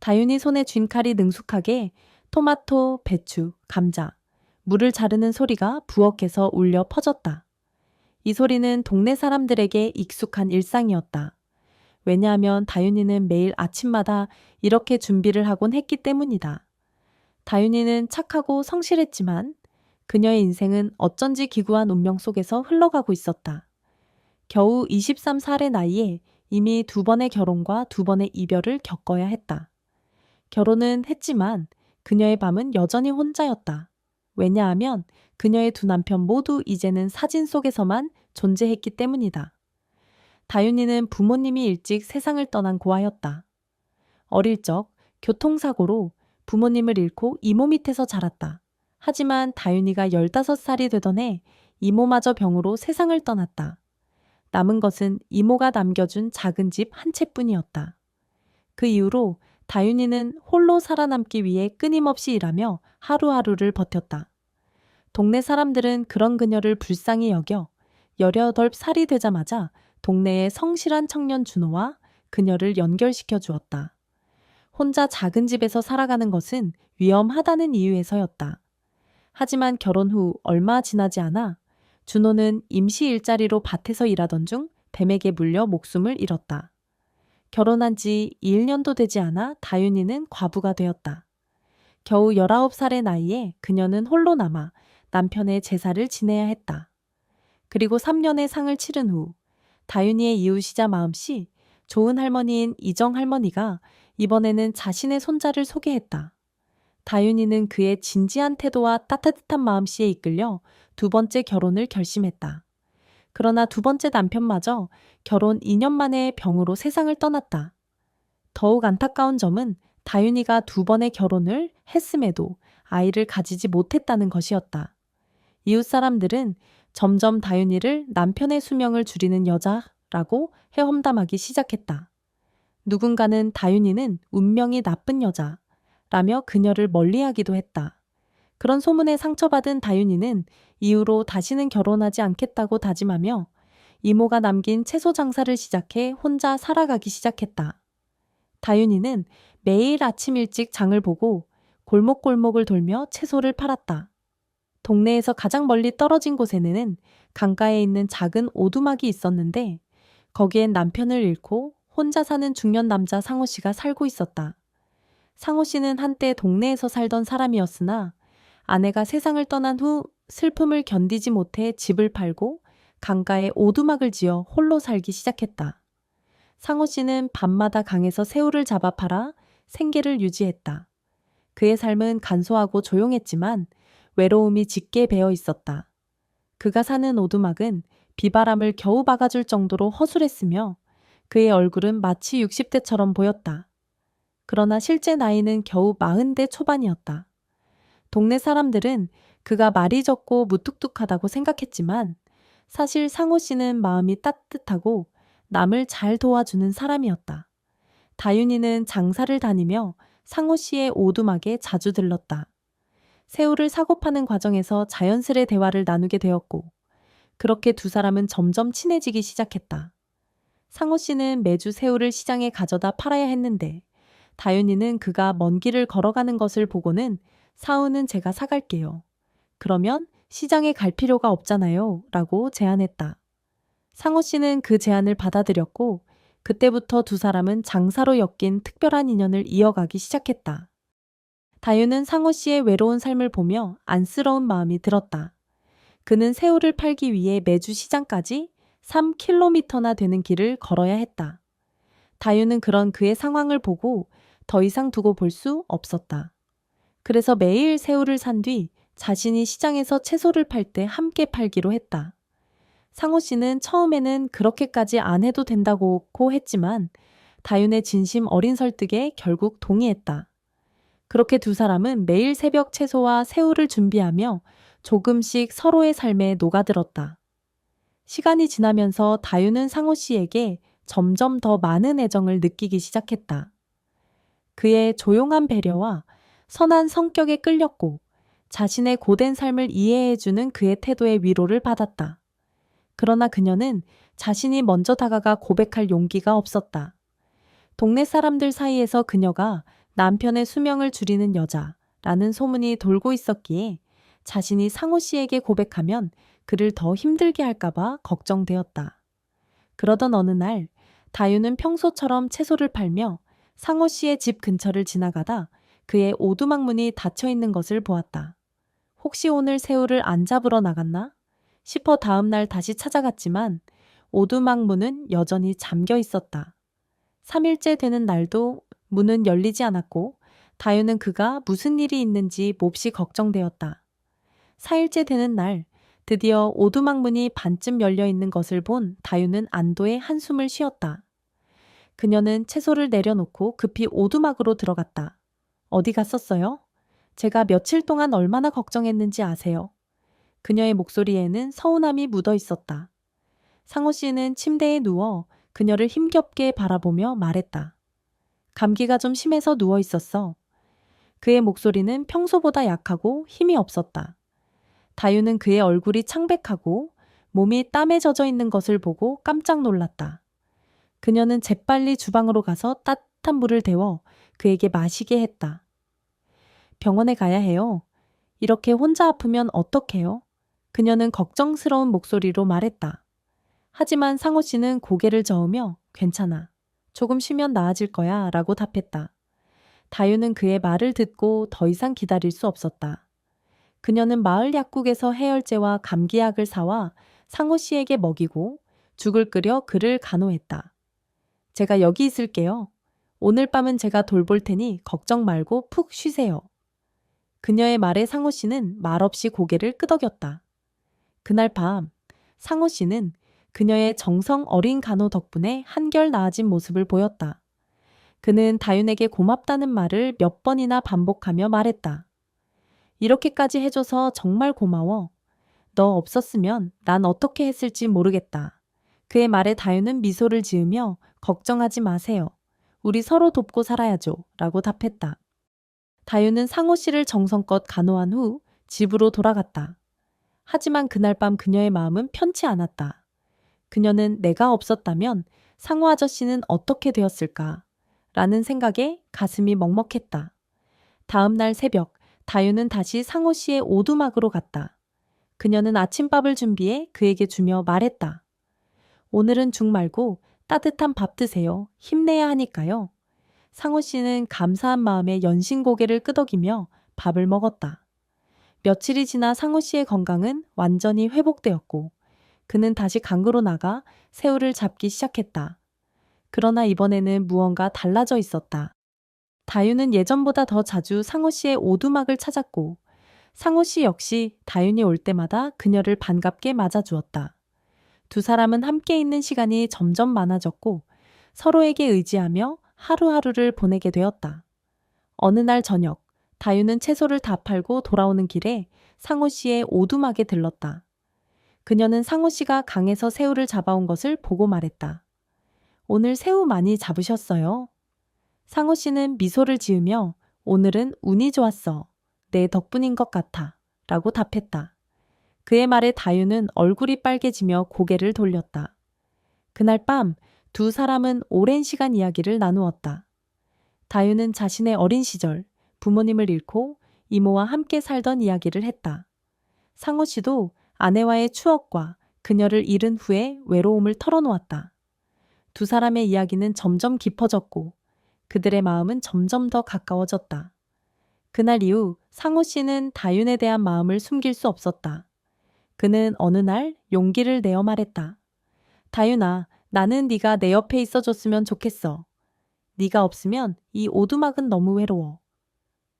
다윤이 손에 쥔 칼이 능숙하게 토마토, 배추, 감자, 물을 자르는 소리가 부엌에서 울려 퍼졌다. 이 소리는 동네 사람들에게 익숙한 일상이었다. 왜냐하면 다윤이는 매일 아침마다 이렇게 준비를 하곤 했기 때문이다. 다윤이는 착하고 성실했지만 그녀의 인생은 어쩐지 기구한 운명 속에서 흘러가고 있었다. 겨우 23살의 나이에 이미 2번의 결혼과 2번의 이별을 겪어야 했다. 결혼은 했지만 그녀의 밤은 여전히 혼자였다. 왜냐하면 그녀의 2 남편 모두 이제는 사진 속에서만 존재했기 때문이다. 다윤이는 부모님이 일찍 세상을 떠난 고아였다. 어릴 적 교통사고로 부모님을 잃고 이모 밑에서 자랐다. 하지만 다윤이가 15살이 되던 해 이모마저 병으로 세상을 떠났다. 남은 것은 이모가 남겨준 작은 집 한 채뿐이었다. 그 이후로 다윤이는 홀로 살아남기 위해 끊임없이 일하며 하루하루를 버텼다. 동네 사람들은 그런 그녀를 불쌍히 여겨 18살이 되자마자 동네의 성실한 청년 준호와 그녀를 연결시켜 주었다. 혼자 작은 집에서 살아가는 것은 위험하다는 이유에서였다. 하지만 결혼 후 얼마 지나지 않아 준호는 임시 일자리로 밭에서 일하던 중 뱀에게 물려 목숨을 잃었다. 결혼한 지 1년도 되지 않아 다윤이는 과부가 되었다. 겨우 19살의 나이에 그녀는 홀로 남아 남편의 제사를 지내야 했다. 그리고 3년의 상을 치른 후 다윤이의 이웃이자 마음씨 좋은 할머니인 이정 할머니가 이번에는 자신의 손자를 소개했다. 다윤이는 그의 진지한 태도와 따뜻한 마음씨에 이끌려 2번째 결혼을 결심했다. 그러나 2번째 남편마저 결혼 2년 만에 병으로 세상을 떠났다. 더욱 안타까운 점은 다윤이가 2번의 결혼을 했음에도 아이를 가지지 못했다는 것이었다. 이웃 사람들은 점점 다윤이를 남편의 수명을 줄이는 여자라고 해험담하기 시작했다. 누군가는 다윤이는 운명이 나쁜 여자라며 그녀를 멀리하기도 했다. 그런 소문에 상처받은 다윤이는 이후로 다시는 결혼하지 않겠다고 다짐하며 이모가 남긴 채소 장사를 시작해 혼자 살아가기 시작했다. 다윤이는 매일 아침 일찍 장을 보고 골목골목을 돌며 채소를 팔았다. 동네에서 가장 멀리 떨어진 곳에는 강가에 있는 작은 오두막이 있었는데 거기엔 남편을 잃고 혼자 사는 중년 남자 상호 씨가 살고 있었다. 상호 씨는 한때 동네에서 살던 사람이었으나 아내가 세상을 떠난 후 슬픔을 견디지 못해 집을 팔고 강가에 오두막을 지어 홀로 살기 시작했다. 상호 씨는 밤마다 강에서 새우를 잡아 팔아 생계를 유지했다. 그의 삶은 간소하고 조용했지만 외로움이 짙게 배어 있었다. 그가 사는 오두막은 비바람을 겨우 막아줄 정도로 허술했으며 그의 얼굴은 마치 60대처럼 보였다. 그러나 실제 나이는 겨우 40대 초반이었다. 동네 사람들은 그가 말이 적고 무뚝뚝하다고 생각했지만 사실 상호 씨는 마음이 따뜻하고 남을 잘 도와주는 사람이었다. 다윤이는 장사를 다니며 상호 씨의 오두막에 자주 들렀다. 새우를 사고 파는 과정에서 자연스레 대화를 나누게 되었고 그렇게 2 사람은 점점 친해지기 시작했다. 상호 씨는 매주 새우를 시장에 가져다 팔아야 했는데 다윤이는 그가 먼 길을 걸어가는 것을 보고는 사우는 제가 사갈게요. 그러면 시장에 갈 필요가 없잖아요. 라고 제안했다. 상호 씨는 그 제안을 받아들였고 그때부터 2 사람은 장사로 엮인 특별한 인연을 이어가기 시작했다. 다윤은 상호 씨의 외로운 삶을 보며 안쓰러운 마음이 들었다. 그는 새우를 팔기 위해 매주 시장까지 3km나 되는 길을 걸어야 했다. 다윤은 그런 그의 상황을 보고 더 이상 두고 볼 수 없었다. 그래서 매일 새우를 산 뒤 자신이 시장에서 채소를 팔 때 함께 팔기로 했다. 상호 씨는 처음에는 그렇게까지 안 해도 된다고 했지만 다윤의 진심 어린 설득에 결국 동의했다. 그렇게 2 사람은 매일 새벽 채소와 새우를 준비하며 조금씩 서로의 삶에 녹아들었다. 시간이 지나면서 다윤은 상호 씨에게 점점 더 많은 애정을 느끼기 시작했다. 그의 조용한 배려와 선한 성격에 끌렸고 자신의 고된 삶을 이해해주는 그의 태도에 위로를 받았다. 그러나 그녀는 자신이 먼저 다가가 고백할 용기가 없었다. 동네 사람들 사이에서 그녀가 남편의 수명을 줄이는 여자라는 소문이 돌고 있었기에 자신이 상호 씨에게 고백하면 그를 더 힘들게 할까봐 걱정되었다. 그러던 어느 날 다유는 평소처럼 채소를 팔며 상호 씨의 집 근처를 지나가다 그의 오두막문이 닫혀 있는 것을 보았다. 혹시 오늘 새우를 안 잡으러 나갔나 싶어 다음 날 다시 찾아갔지만 오두막문은 여전히 잠겨 있었다. 3일째 되는 날도 문은 열리지 않았고 다유는 그가 무슨 일이 있는지 몹시 걱정되었다. 4일째 되는 날 드디어 오두막문이 반쯤 열려 있는 것을 본 다유는 안도의 한숨을 쉬었다. 그녀는 채소를 내려놓고 급히 오두막으로 들어갔다. 어디 갔었어요? 제가 며칠 동안 얼마나 걱정했는지 아세요? 그녀의 목소리에는 서운함이 묻어 있었다. 상호 씨는 침대에 누워 그녀를 힘겹게 바라보며 말했다. 감기가 좀 심해서 누워 있었어. 그의 목소리는 평소보다 약하고 힘이 없었다. 다유는 그의 얼굴이 창백하고 몸이 땀에 젖어 있는 것을 보고 깜짝 놀랐다. 그녀는 재빨리 주방으로 가서 따뜻한 물을 데워 그에게 마시게 했다. 병원에 가야 해요. 이렇게 혼자 아프면 어떡해요? 그녀는 걱정스러운 목소리로 말했다. 하지만 상호 씨는 고개를 저으며 괜찮아. 조금 쉬면 나아질 거야 라고 답했다. 다유는 그의 말을 듣고 더 이상 기다릴 수 없었다. 그녀는 마을 약국에서 해열제와 감기약을 사와 상호 씨에게 먹이고 죽을 끓여 그를 간호했다. 제가 여기 있을게요. 오늘 밤은 제가 돌볼 테니 걱정 말고 푹 쉬세요. 그녀의 말에 상호 씨는 말없이 고개를 끄덕였다. 그날 밤 상호 씨는 그녀의 정성 어린 간호 덕분에 한결 나아진 모습을 보였다. 그는 다윤에게 고맙다는 말을 몇 번이나 반복하며 말했다. 이렇게까지 해줘서 정말 고마워. 너 없었으면 난 어떻게 했을지 모르겠다. 그의 말에 다윤은 미소를 지으며 걱정하지 마세요. 우리 서로 돕고 살아야죠. 라고 답했다. 다윤은 상호 씨를 정성껏 간호한 후 집으로 돌아갔다. 하지만 그날 밤 그녀의 마음은 편치 않았다. 그녀는 내가 없었다면 상호 아저씨는 어떻게 되었을까? 라는 생각에 가슴이 먹먹했다. 다음 날 새벽, 다윤은 다시 상호 씨의 오두막으로 갔다. 그녀는 아침밥을 준비해 그에게 주며 말했다. 오늘은 죽 말고 따뜻한 밥 드세요. 힘내야 하니까요. 상호 씨는 감사한 마음에 연신 고개를 끄덕이며 밥을 먹었다. 며칠이 지나 상호 씨의 건강은 완전히 회복되었고 그는 다시 강으로 나가 새우를 잡기 시작했다. 그러나 이번에는 무언가 달라져 있었다. 다윤은 예전보다 더 자주 상호 씨의 오두막을 찾았고 상호 씨 역시 다윤이 올 때마다 그녀를 반갑게 맞아주었다. 두 사람은 함께 있는 시간이 점점 많아졌고 서로에게 의지하며 하루하루를 보내게 되었다. 어느 날 저녁, 다윤은 채소를 다 팔고 돌아오는 길에 상호 씨의 오두막에 들렀다. 그녀는 상호 씨가 강에서 새우를 잡아온 것을 보고 말했다. 오늘 새우 많이 잡으셨어요? 상호 씨는 미소를 지으며 오늘은 운이 좋았어. 내 덕분인 것 같아. 라고 답했다. 그의 말에 다윤은 얼굴이 빨개지며 고개를 돌렸다. 그날 밤 두 사람은 오랜 시간 이야기를 나누었다. 다윤은 자신의 어린 시절 부모님을 잃고 이모와 함께 살던 이야기를 했다. 상호 씨도 아내와의 추억과 그녀를 잃은 후에 외로움을 털어놓았다. 두 사람의 이야기는 점점 깊어졌고 그들의 마음은 점점 더 가까워졌다. 그날 이후 상호 씨는 다윤에 대한 마음을 숨길 수 없었다. 그는 어느 날 용기를 내어 말했다. 다윤아, 나는 네가 내 옆에 있어줬으면 좋겠어. 네가 없으면 이 오두막은 너무 외로워.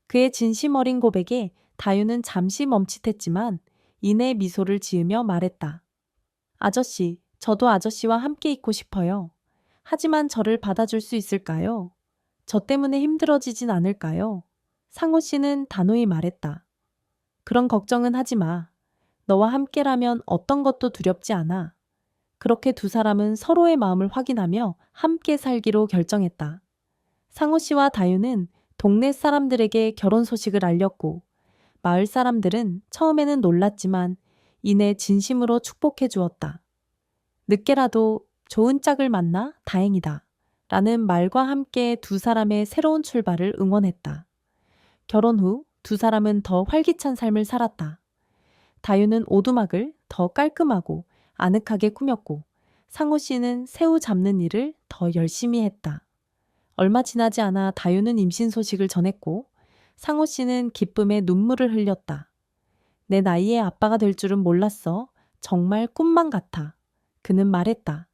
그의 진심 어린 고백에 다윤은 잠시 멈칫했지만 이내 미소를 지으며 말했다. 아저씨, 저도 아저씨와 함께 있고 싶어요. 하지만 저를 받아줄 수 있을까요? 저 때문에 힘들어지진 않을까요? 상호 씨는 단호히 말했다. 그런 걱정은 하지 마. 너와 함께라면 어떤 것도 두렵지 않아. 그렇게 두 사람은 서로의 마음을 확인하며 함께 살기로 결정했다. 상호 씨와 다윤은 동네 사람들에게 결혼 소식을 알렸고 마을 사람들은 처음에는 놀랐지만 이내 진심으로 축복해 주었다. 늦게라도 좋은 짝을 만나 다행이다. 라는 말과 함께 두 사람의 새로운 출발을 응원했다. 결혼 후 두 사람은 더 활기찬 삶을 살았다. 다유는 오두막을 더 깔끔하고 아늑하게 꾸몄고 상호 씨는 새우 잡는 일을 더 열심히 했다. 얼마 지나지 않아 다유는 임신 소식을 전했고 상호 씨는 기쁨에 눈물을 흘렸다. 내 나이에 아빠가 될 줄은 몰랐어. 정말 꿈만 같아. 그는 말했다.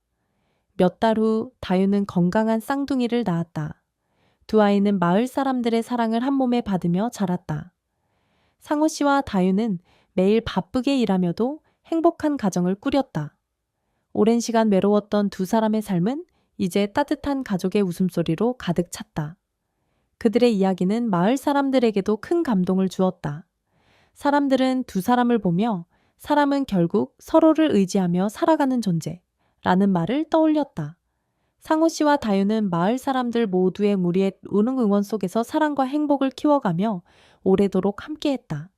몇 달 후 다유는 건강한 쌍둥이를 낳았다. 두 아이는 마을 사람들의 사랑을 한 몸에 받으며 자랐다. 상호 씨와 다유는 매일 바쁘게 일하며도 행복한 가정을 꾸렸다. 오랜 시간 외로웠던 두 사람의 삶은 이제 따뜻한 가족의 웃음소리로 가득 찼다. 그들의 이야기는 마을 사람들에게도 큰 감동을 주었다. 사람들은 두 사람을 보며 사람은 결국 서로를 의지하며 살아가는 존재라는 말을 떠올렸다. 상호 씨와 다유는 마을 사람들 모두의 무리의 우는 응원 속에서 사랑과 행복을 키워가며 오래도록 함께했다.